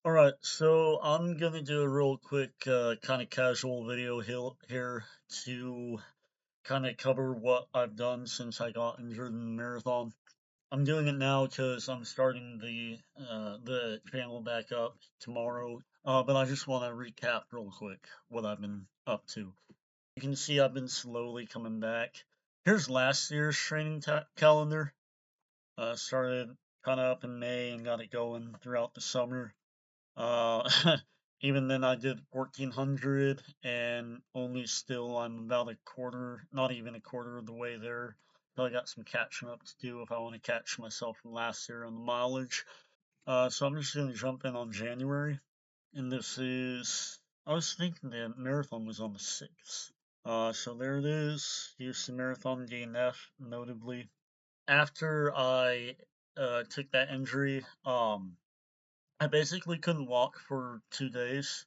Alright, so I'm gonna do a real quick, kind of casual video here to kind of cover what I've done since I got injured in the marathon. I'm doing it now because I'm starting the channel back up tomorrow. But I just want to recap real quick what I've been up to. You can see I've been slowly coming back. Here's last year's training calendar. Started kind of up in May and got it going throughout the summer. Uh, Even then, I did 1400, and only still I'm about a quarter, not even a quarter of the way there. So I got some catching up to do if I want to catch myself from last year on the mileage. So I'm just going to jump in on January, and this is. I was thinking the marathon was on the 6th. So there it is. Houston Marathon DNF, notably. After I took that injury, I basically couldn't walk for 2 days.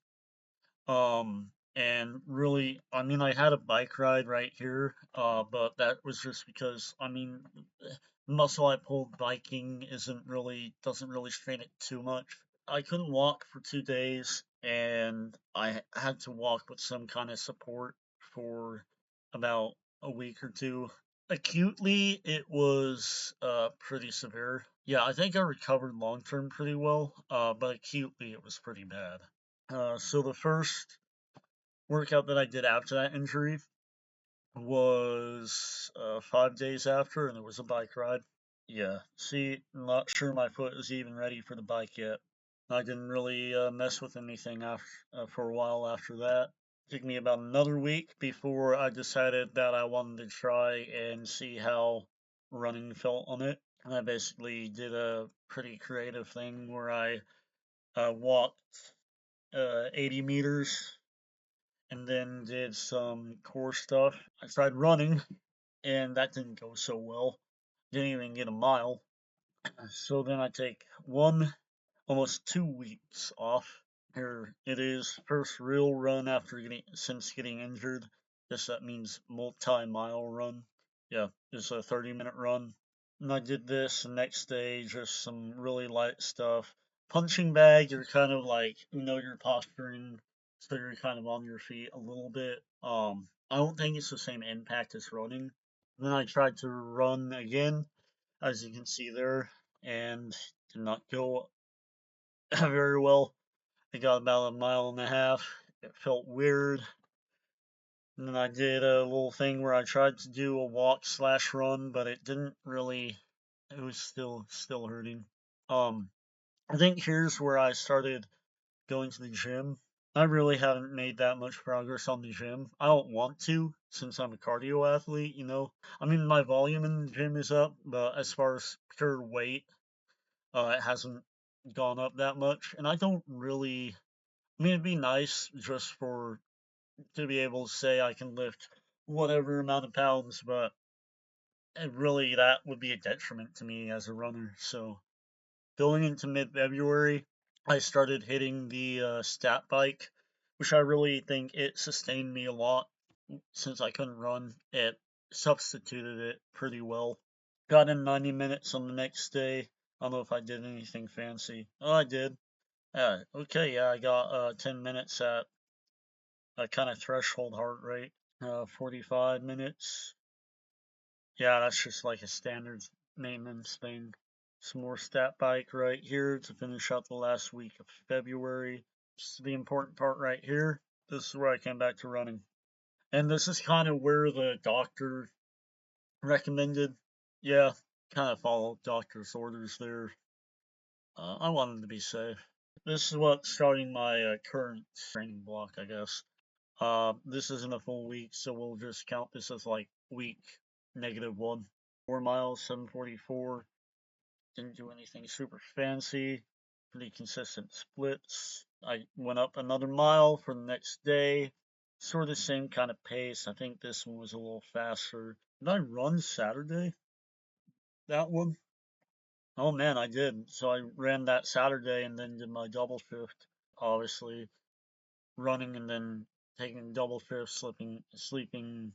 And really, I mean, I had a bike ride right here, but that was just because, I mean, muscle I pulled biking doesn't really strain it too much. I couldn't walk for 2 days, and I had to walk with some kind of support for about a week or two. Acutely, it was pretty severe. Yeah, I think I recovered long term pretty well, but acutely, it was pretty bad. So the first workout that I did after that injury was 5 days after, and it was a bike ride. Yeah, see, I'm not sure my foot is even ready for the bike yet. I didn't really mess with anything for a while after that. It took me about another week before I decided that I wanted to try and see how running felt on it. And I basically did a pretty creative thing where I walked 80 meters and then did some core stuff. I tried running, and that didn't go so well. Didn't even get a mile. So then I take almost 2 weeks off. Here it is, first real run after since getting injured. Guess that means multi-mile run. Yeah, it's a 30-minute run. And I did this the next day, just some really light stuff. Punching bag, you're kind of like, you're posturing, so you're kind of on your feet a little bit. I don't think it's the same impact as running. Then I tried to run again, as you can see there, and did not go very well. I got about a mile and a half. It felt weird. And then I did a little thing where I tried to do a walk slash run, but it didn't really. It was still hurting. Um, I think here's where I started going to the gym. I really haven't made that much progress on the gym. I don't want to since I'm a cardio athlete. I mean, my volume in the gym is up, but as far as pure weight, it hasn't gone up that much. And I don't really. I mean, it'd be nice just to be able to say I can lift whatever amount of pounds, but really that would be a detriment to me as a runner. So going into mid-February, I started hitting the stat bike, which I really think it sustained me a lot since I couldn't run. It substituted it pretty well. Got in 90 minutes on the next day. I don't know if I did anything fancy. Oh, I did. Yeah, okay, yeah, I got 10 minutes at a kind of threshold heart rate. 45 minutes. Yeah, that's just like a standard maintenance thing. Some more stat bike right here to finish out the last week of February. This is the important part right here. This is where I came back to running. And this is kind of where the doctor recommended. Yeah, kind of follow doctor's orders there. I wanted to be safe. This is what's starting my current training block, I guess. This isn't a full week, so we'll just count this as like week -1. 4 miles, 744. Didn't do anything super fancy. Pretty consistent splits. I went up another mile for the next day. Sort of same kind of pace. I think this one was a little faster. Did I run Saturday? That one? Oh man, I did. So I ran that Saturday and then did my double shift. Obviously, running and then taking double shift, sleeping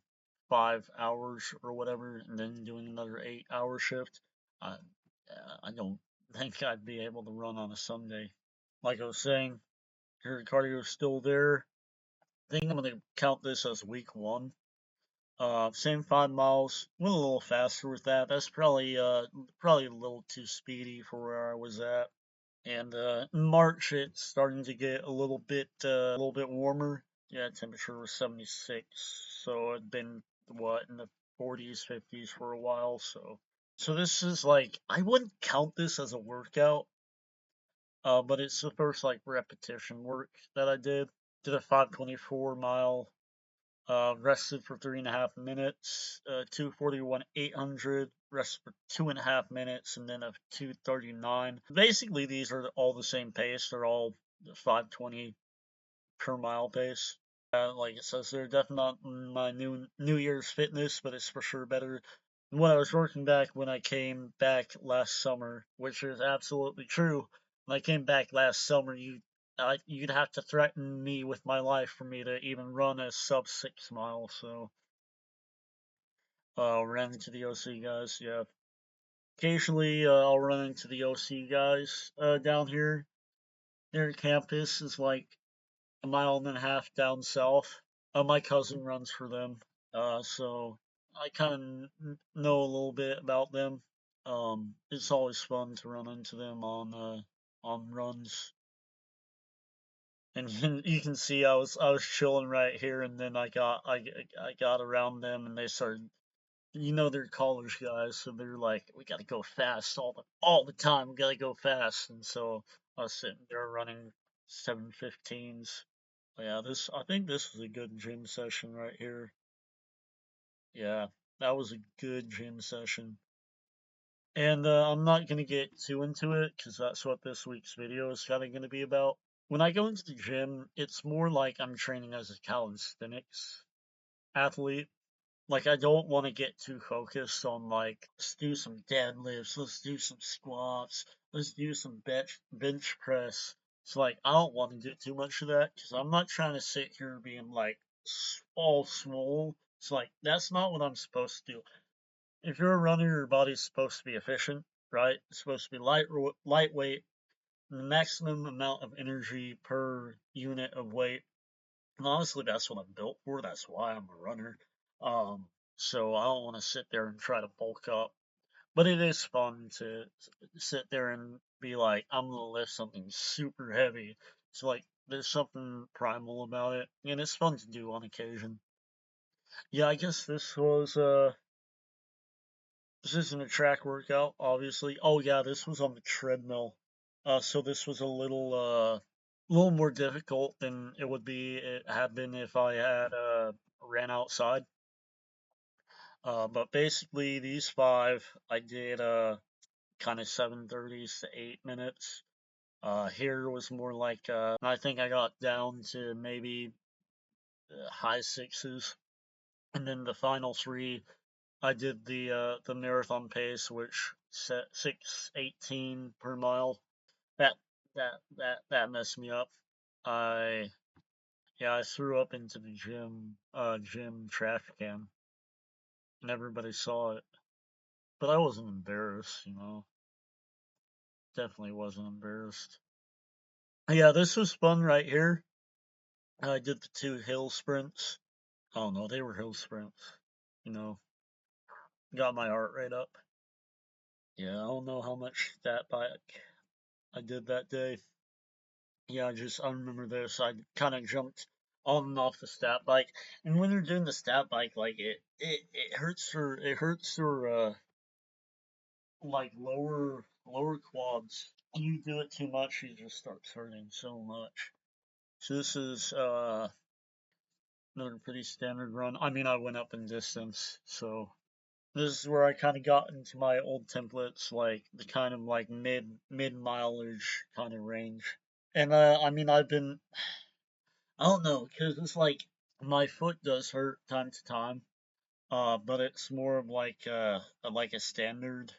5 hours or whatever, and then doing another 8 hour shift. I, I don't think I'd be able to run on a Sunday. like I was saying, your cardio is still there. I think I'm gonna count this as week one. Same 5 miles. Went a little faster with that. That's probably a little too speedy for where I was at. And in March, it's starting to get a little bit warmer. Yeah, temperature was 76, so it'd been what in the 40s, 50s for a while. So this is like I wouldn't count this as a workout, but it's the first like repetition work that I did. Did a 524 mile. Rested for 3.5 minutes. 241 800. Rested for 2.5 minutes, and then a 239. Basically, these are all the same pace. They're all 520 per mile pace. Like it says, they're definitely not my New Year's fitness, but it's for sure better than what I was working back when I came back last summer, which is absolutely true. When I came back last summer, you'd have to threaten me with my life for me to even run a sub 6 mile. So, ran into the OC guys. Yeah, occasionally I'll run into the OC guys down here. Their campus is like a mile and a half down south. My cousin runs for them, so I kind of know a little bit about them. It's always fun to run into them on runs, and you can see I was chilling right here, and then I got around them, and they started. They're college guys, so they're like, we gotta go fast all the time. We gotta go fast, and so I was sitting there running 7:15s. Yeah, I think this was a good gym session right here. Yeah, that was a good gym session. And I'm not gonna get too into it because that's what this week's video is kind of gonna be about. When I go into the gym, it's more like I'm training as a calisthenics athlete. Like I don't want to get too focused on like let's do some deadlifts, let's do some squats, let's do some bench press. So like I don't want to do too much of that because I'm not trying to sit here being like all swole. So like that's not what I'm supposed to do. If you're a runner, your body's supposed to be efficient, right? It's supposed to be lightweight, the maximum amount of energy per unit of weight. And honestly, that's what I'm built for. That's why I'm a runner. Um, so I don't want to sit there and try to bulk up. But it is fun to sit there and be like, I'm gonna lift something super heavy. So like, there's something primal about it, and it's fun to do on occasion. Yeah, I guess this isn't a track workout, obviously. Oh yeah, this was on the treadmill. So this was a little more difficult than it had been if I had ran outside. But basically these five I did kind of 7:30s to 8 minutes. Here was more like I think I got down to maybe high sixes, and then the final three I did the marathon pace, which set 6:18 per mile. That that messed me up. I Yeah, I threw up into the gym trash can, and everybody saw it. But I wasn't embarrassed. Definitely wasn't embarrassed. Yeah, this was fun right here. I did the two hill sprints. Oh no, they were hill sprints. You know, got my heart rate up. Yeah, I don't know how much that bike I did that day. Yeah, I remember this. I kind of jumped on and off the stat bike, and when you're doing the stat bike, like it hurts your like lower quads. When you do it too much, you just start hurting so much. So this is another pretty standard run. I mean, I went up in distance, so this is where I kind of got into my old templates, like the kind of like mid mileage kind of range. And I mean, I don't know, because it's like my foot does hurt time to time, but it's more of like a standard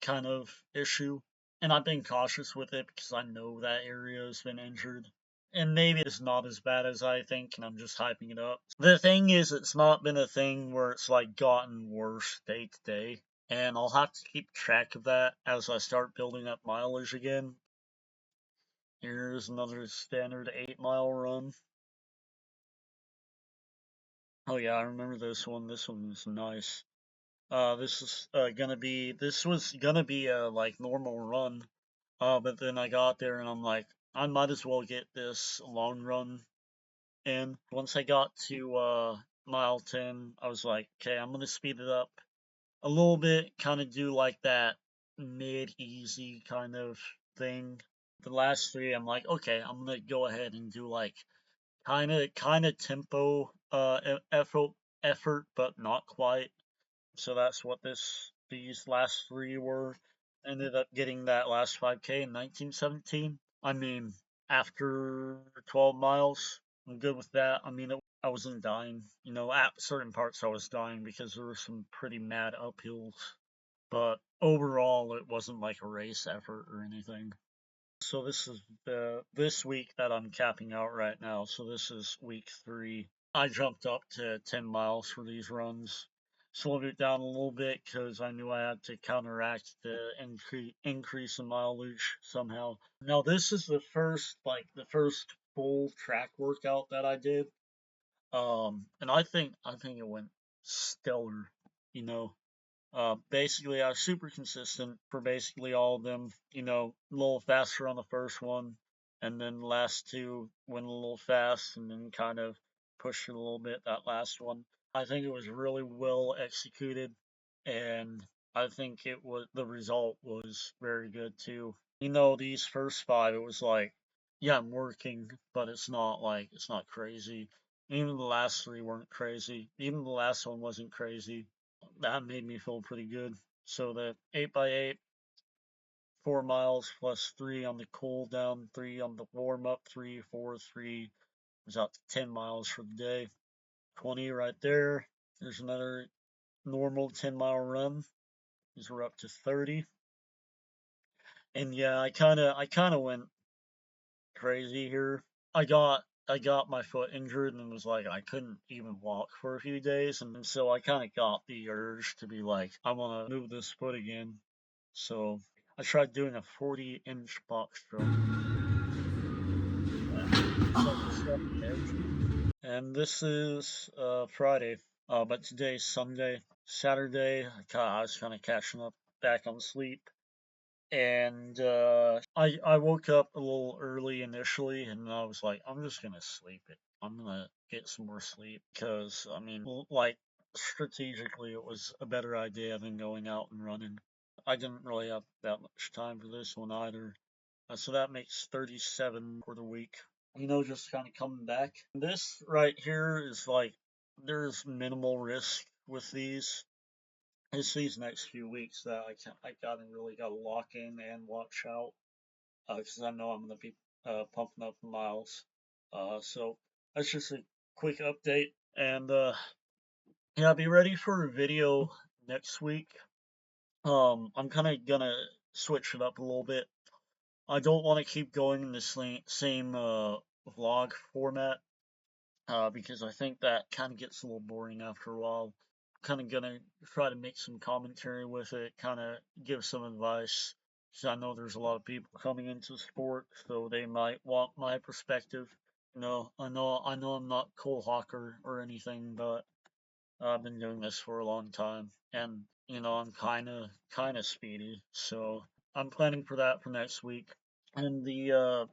kind of issue. And I've been cautious with it because I know that area has been injured. And maybe it's not as bad as I think, and I'm just hyping it up. The thing is, it's not been a thing where it's like gotten worse day to day. And I'll have to keep track of that as I start building up mileage again. Here's another standard 8 mile run. Oh yeah, I remember this one. This one was nice. This was gonna be a like normal run. But then I got there and I'm like, I might as well get this long run in. Once I got to mile 10, I was like, okay, I'm gonna speed it up a little bit, kind of do like that mid easy kind of thing. The last three, I'm like, okay, I'm gonna go ahead and do like kind of tempo effort, but not quite. So that's what these last three were. Ended up getting that last 5K in 1917. I mean, after 12 miles, I'm good with that. I mean, I wasn't dying. You know, at certain parts I was dying because there were some pretty mad uphills. But overall, it wasn't like a race effort or anything. So this is this week that I'm capping out right now. So this is week 3. I jumped up to 10 miles for these runs. Slowed it down a little bit because I knew I had to counteract the increase in mileage somehow. Now this is the first full track workout that I did. And I think it went stellar. You know, basically, I was super consistent for basically all of them. You know, a little faster on the first one, and then the last two went a little fast, and then kind of pushed it a little bit that last one. I think it was really well executed, and I think it was the result was very good too. You know, these first five, it was like, yeah, I'm working, but it's not crazy. Even the last three weren't crazy. Even the last one wasn't crazy. That made me feel pretty good. So the 8x8, 4 miles plus 3 on the cool down, 3 on the warm up, 3, 4, 3 was out to 10 miles for the day. 20 right there. There's another normal 10-mile run. These were up to 30. And yeah, I kind of went crazy here. I got my foot injured and was like I couldn't even walk for a few days, and so I kind of got the urge to be like I want to move this foot again. So I tried doing a 40-inch box jump. So I just got the edge. And this is Friday, but today's Sunday. Saturday, I was kind of catching up back on sleep, and I woke up a little early initially, and I was like, I'm just gonna sleep it. I'm gonna get some more sleep because I mean, like strategically, it was a better idea than going out and running. I didn't really have that much time for this one either, so that makes 37 for the week. You know, just kind of coming back. This right here is like there's minimal risk with these. It's these next few weeks that I gotta really gotta lock in and watch out because I know I'm gonna be pumping up the miles. So that's just a quick update, and yeah, be ready for a video next week. I'm kind of gonna switch it up a little bit. I don't want to keep going in the same vlog format because I think that kind of gets a little boring after a while. Kind of gonna try to make some commentary with it, kind of give some advice. Because I know there's a lot of people coming into the sport, so they might want my perspective. You know, I know I'm not Cole Hawker or anything, but I've been doing this for a long time, and you know, I'm kind of speedy, so I'm planning for that for next week. And the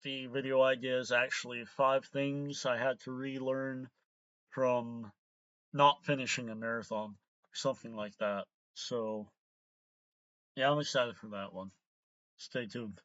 video idea is actually 5 things I had to relearn from not finishing a marathon, something like that. So yeah, I'm excited for that one. Stay tuned.